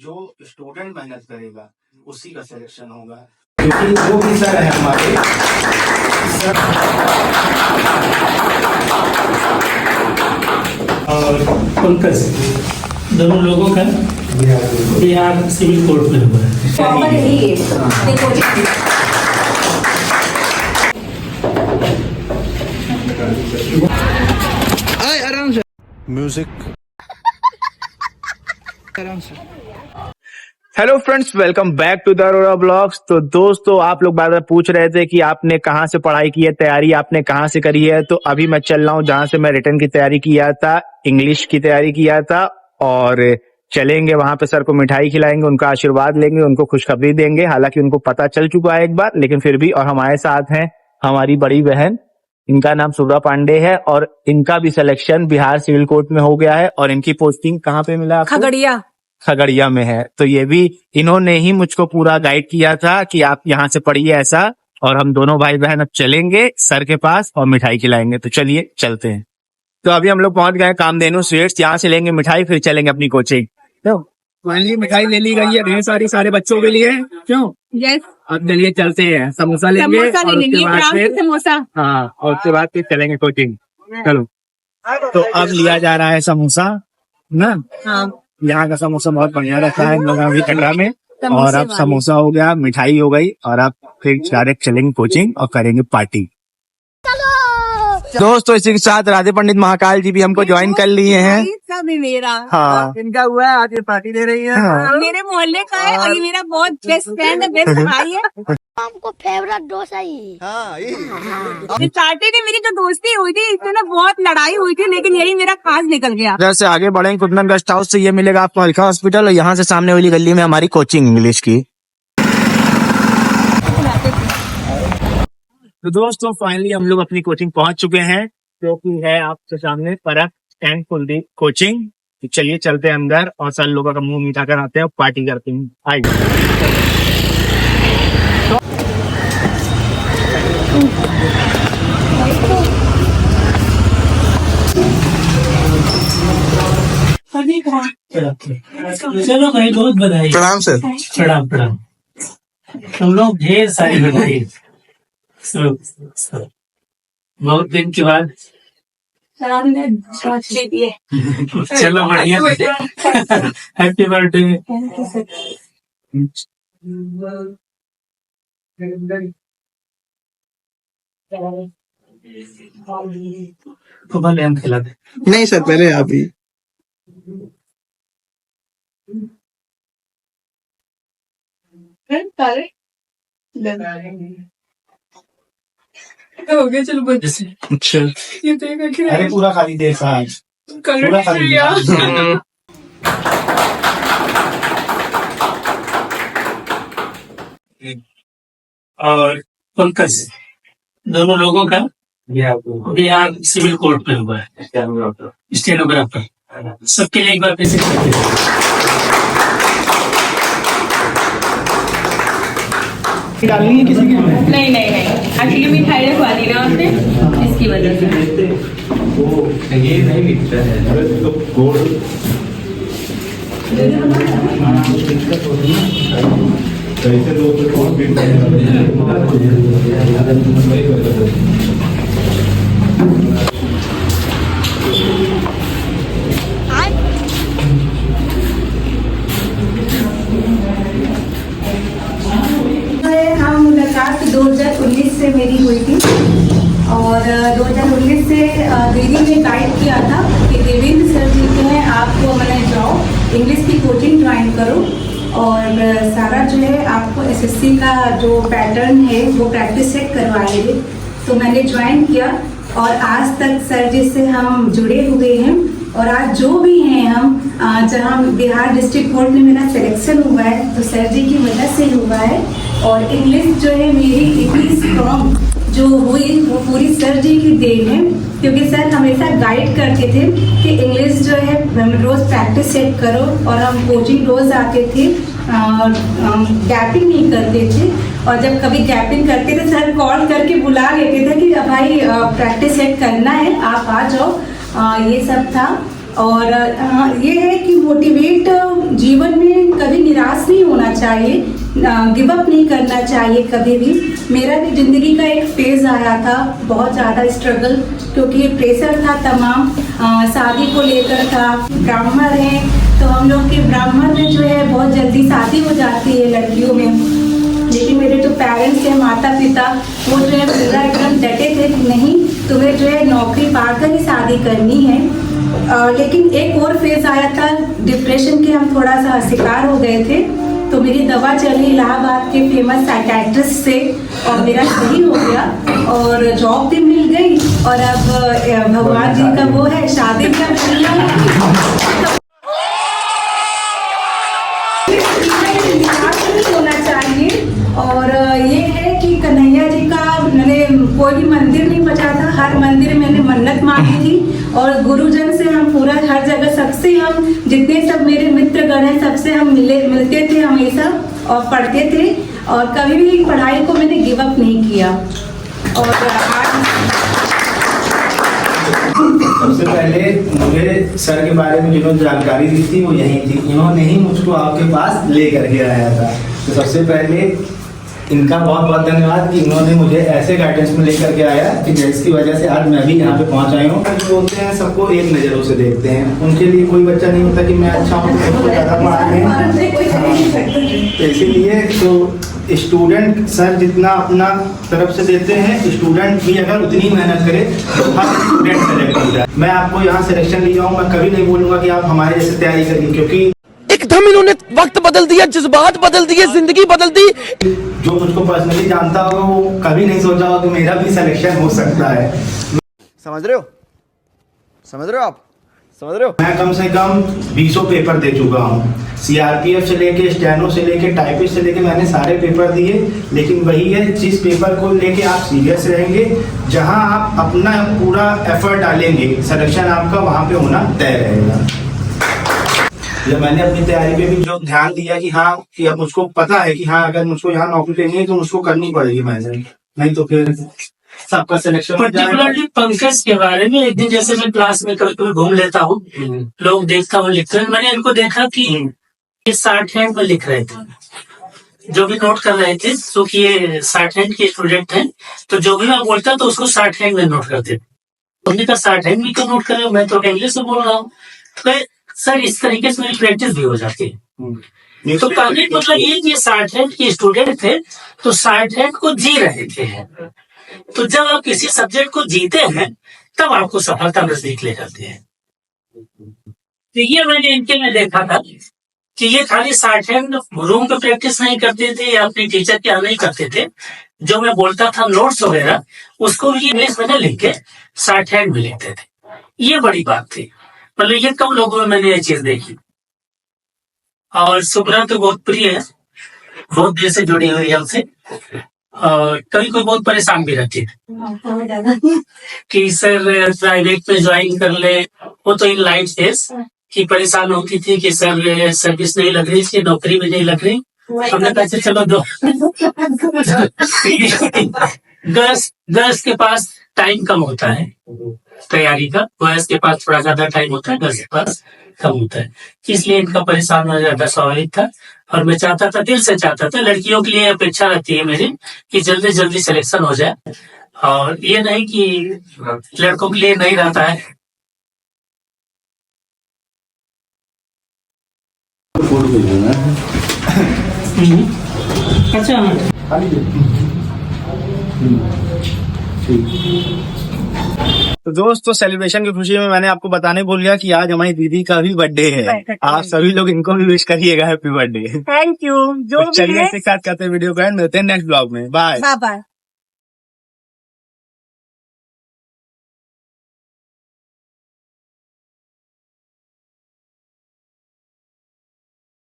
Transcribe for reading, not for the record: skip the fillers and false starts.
जो स्टूडेंट मेहनत करेगा उसी का सिलेक्शन होगा। क्योंकि जो भी सर है हमारे सर और पंकज, दोनों लोगों का बिहार सिविल कोर्ट में हुआ है। आराम से म्यूजिक। आराम से। Hello friends, welcome back to the Arora blogs. तो दोस्तों, आप लोग बार बार पूछ रहे थे कि आपने कहाँ से पढ़ाई की है, तैयारी आपने कहाँ से करी है। तो अभी मैं चल रहा हूँ जहाँ से मैं रिटर्न की तैयारी किया था, इंग्लिश की तैयारी किया था। और चलेंगे वहां पे, सर को मिठाई खिलाएंगे, उनका आशीर्वाद लेंगे, उनको खुशखबरी देंगे। हालांकि उनको पता चल चुका है एक बार, लेकिन फिर भी। और हमारे साथ हैं हमारी बड़ी बहन, इनका नाम शुभ्रा पांडे है और इनका भी सिलेक्शन बिहार सिविल कोर्ट में हो गया है। और इनकी पोस्टिंग कहाँ पे मिला आपको? खगड़िया में है। तो ये भी इन्होंने ही मुझको पूरा गाइड किया था कि आप यहाँ से पढ़िए ऐसा। और हम दोनों भाई बहन अब चलेंगे सर के पास और मिठाई खिलाएंगे। तो चलिए चलते हैं। तो अभी हम लोग पहुंच गए कामधेनु स्वीट्स, यहाँ से लेंगे मिठाई, फिर चलेंगे अपनी कोचिंग। तो फाइनली मिठाई ले ली गई है ढेर सारी, सारे बच्चों के लिए। क्यों? यस। अब चलिए चलते हैं, समोसा लेंगे और उसके बाद फिर हाँ, और उसके बाद फिर चलेंगे कोचिंग। चलो। तो अब लिया जा रहा है समोसा ना। हाँ। यहाँ का समोसा बहुत बढ़िया रहता है इन लोगों अभी कटरा में। और अब समोसा हो गया, मिठाई हो गई, और अब फिर डायरेक्ट चलेंगे कोचिंग और करेंगे पार्टी। दोस्तों, इसी के साथ राधे पंडित महाकाल जी भी हमको ज्वाइन कर लिए हैं। भी मेरा हाँ, इनका हुआ है, आज ये पार्टी दे रही है। हाँ। मेरे मोहल्ले का है और ये मेरा बहुत बेस्ट फ्रेंड है, बेस्ट भाई है। हमको फेवरेट डोसा ही। स्टार्टिंग में मेरी जो दोस्ती हुई थी इसमें ना बहुत लड़ाई हुई थी, लेकिन यही मेरा खास निकल गया। इधर से आगे बढ़ेंगे, कुतनन गेस्ट हाउस से ये मिलेगा आपको हल्का हॉस्पिटल, और यहाँ से सामने वाली गली में हमारी कोचिंग इंग्लिश की। तो दोस्तों, फाइनली हम लोग अपनी कोचिंग पहुंच चुके हैं, जो कि है आपके सामने परख एंड कुलदीप कोचिंग। तो चलिए चलते हैं अंदर और सर लोगों का मुंह मीठा कर आते हैं और पार्टी करते हैं। आइए। चलो भाई, बहुत बधाई। प्रणाम सर। प्रणाम प्रणाम। तुम लोग ढेर सारी बधाई। बहुत दिन के बाद। चलो बढ़िया। Happy birthday. तो भले हम खिला दे। नहीं सर, पहले आप ही। हो गया, चलो बंद। अच्छा, ये देखा कि अरे पूरा खाली देख आज पूरा खाली देख। और पंकज, दोनों लोगों का बिहार सिविल कोर्ट में हुआ है, स्टेनोग्राफर। सबके लिए एक बार पैसे डालनी है किसी की? नहीं नहीं नहीं, एक्चुअली मिठाई रखवा दी ना आपने, इसकी वजह से। ये नहीं लिखता है तो गोल्ड कैसे लोग मुलाकात 2019 से मेरी हुई थी और 2019 से दीदी ने गाइड किया था कि देवेंद्र सर जी के हैं, आपको मैंने जाओ इंग्लिश की कोचिंग ज्वाइन करो और सारा जो है आपको एसएससी का जो पैटर्न है वो प्रैक्टिस सेट करवाएंगे। तो मैंने ज्वाइन किया और आज तक सर जी से हम जुड़े हुए हैं। और आज जो भी हैं हम, जहाँ बिहार डिस्ट्रिक्ट कोर्ट में मेरा सिलेक्शन हुआ है तो सर जी की वजह से हुआ है। और इंग्लिश जो है मेरी इतनी स्ट्रॉन्ग जो हुई वो पूरी सर जी की देन है, क्योंकि सर हमेशा गाइड करते थे कि इंग्लिश जो है रोज़ प्रैक्टिस सेट करो। और हम कोचिंग रोज़ आते थे, गैपिंग नहीं करते थे। और जब कभी गैपिंग करते थे सर कॉल करके बुला लेते थे कि भाई प्रैक्टिस सेट करना है, आप आ जाओ। ये सब था। और ये है कि मोटिवेट जीवन में कभी निराश नहीं होना चाहिए, गिव अप नहीं करना चाहिए कभी भी। मेरा भी ज़िंदगी का एक फेज़ आया था, बहुत ज़्यादा स्ट्रगल, क्योंकि प्रेशर था तमाम, शादी को लेकर था। ब्राह्मण हैं तो हम लोग के ब्राह्मण में जो है बहुत जल्दी शादी हो जाती है लड़कियों में, लेकिन मेरे जो पेरेंट्स हैं, माता पिता, वो जो है पूरा एकदम डटे थे कि नहीं, तुम्हें जो है नौकरी पाकर ही शादी करनी है। लेकिन एक और फेज आया था डिप्रेशन के, हम थोड़ा सा शिकार हो गए थे, तो मेरी दवा चली इलाहाबाद के फेमस साइकेट्रिस्ट से और मेरा सही हो गया और जॉब भी मिल गई और अब भगवान जी का वो है, शादी का होना चाहिए। और ये है कि कन्हैया जी का मैंने कोई भी मंदिर नहीं बचा था, हर मंदिर मैंने मन्नत मांगी थी और गुरुजन से हम पूरा हर जगह सबसे, हम जितने सब मेरे मित्रगण हैं सबसे हम मिलते थे हमेशा और पढ़ते थे और कभी भी पढ़ाई को मैंने गिव अप नहीं किया। और आज सबसे पहले मुझे सर के बारे में जिन्होंने जानकारी दी थी वो यही थी, इन्होंने ही मुझको आपके पास लेकर के आया था। तो सबसे पहले इनका बहुत बहुत धन्यवाद कि इन्होंने मुझे ऐसे गाइडेंस में लेकर के आया कि जिसकी वजह से आज मैं भी यहाँ पे पहुँच आया हूँ। जो बोलते हैं सबको एक नज़रों से देखते हैं, उनके लिए कोई बच्चा नहीं होता कि मैं अच्छा हूँ तो सबको ज़्यादा पढ़ाने, तो इसीलिए तो स्टूडेंट सर जितना अपना तरफ से देते हैं, स्टूडेंट भी अगर उतनी मेहनत करे तो हर स्टूडेंट सेलेक्ट हो जाए। मैं आपको यहाँ सिलेक्शन लिया हूँ, मैं कभी नहीं बोलूँगा कि आप हमारे जैसे तैयारी करिए, क्योंकि एकदम इन्होंने वक्त बदल दिया, जज्बात बदल दिए, जिंदगी बदल दी। जो मुझको पर्सनली जानता होगा वो कभी नहीं सोचा होगा कि मेरा भी सिलेक्शन हो सकता है। समझ रहे हो, समझ रहे हो आप, समझ रहे हो। मैं कम से कम 20 पेपर दे चुका हूँ, सीआरपीएफ से लेके स्टेनो से लेके टाइपिस्ट से लेके मैंने सारे पेपर दिए। लेकिन वही है, जिस पेपर को लेके आप सीरियस रहेंगे, जहां आप अपना पूरा एफर्ट डालेंगे, सिलेक्शन आपका वहां पे होना तय रहेगा। जब मैंने अपनी तैयारी पे भी जो ध्यान दिया कि हाँ, कि अब मुझको पता है कि हाँ अगर मुझको यहाँ नौकरी लेनी है तो मुझको करनी पड़ेगी मेहनत, नहीं तो फिर सबका सिलेक्शन हो जाएगा। पर्टिकुलरली पंकज के बारे में एक दिन जैसे मैं क्लास में कभी कभी घूम लेता हूँ, लोग देखता हूँ लिखते हैं, मैंने इनको देखा कि ये 60 हैंड में लिख रहे थे, जो भी नोट कर रहे थे, तो कि ये 60 हैंड के स्टूडेंट हैं, तो जो भी मैं बोलता तो उसको 60 हैंड में नोट करते। उन्होंने कहा 60 हैंड भी तो नोट कर रहे हो, मैं तो इंग्लिश में बोल रहा हूँ। तो सर इस तरीके से मेरी प्रैक्टिस भी हो जाती है। तो कहने का मतलब ये कि 60 हैंड के स्टूडेंट थे तो 60 हैंड को जी रहे थे। तो जब आप किसी सब्जेक्ट को जीते हैं तब आपको सफलता नजदीक ले जाती है। तो ये मैंने इनके में देखा था कि ये खाली 60 हैंड रूम पे प्रैक्टिस नहीं करते थे या अपने टीचर के आगे नहीं करते थे, जो मैं बोलता था नोट्स वगैरह उसको भी इंग्लिश में लिख के 60 हैंड में लिखते थे। ये बड़ी बात थी, मतलब ये कम लोगों में मैंने ये चीज देखी। और सुब्रा तो बहुत प्रिय है, बहुत देर से जुड़ी हुई है हमसे, और कभी कोई बहुत परेशान भी रहती है कि सर प्राइवेट में ज्वाइन कर ले। वो तो इन लाइट फेस कि परेशान होती थी कि सर सर्विस नहीं लग रही, इसकी नौकरी में नहीं लग रही। हमने कहा चलो दो गर्ल्स के पास टाइम कम होता है तैयारी का, बॉयज के पास थोड़ा ज्यादा टाइम होता है, गर्ल्स के पास कम होता है, इसलिए इनका परेशान होना ज्यादा स्वाभाविक था। और मैं चाहता था, दिल से चाहता था, लड़कियों के लिए अपेक्षा रहती है मेरी कि जल्दी जल्दी सिलेक्शन हो जाए, और ये नहीं कि लड़कों के लिए नहीं रहता है। अच्छा तो दोस्तों सेलिब्रेशन की खुशी में मैंने आपको बताने भूल गया कि आज हमारी दीदी का भी बर्थडे है। आप सभी लोग इनको भी विश करिएगा हैप्पी बर्थडे। Thank you. जो चलिए इसके साथ करते हैं वीडियो को एंड मिलते हैं नेक्स्ट ब्लॉग में। Bye bye.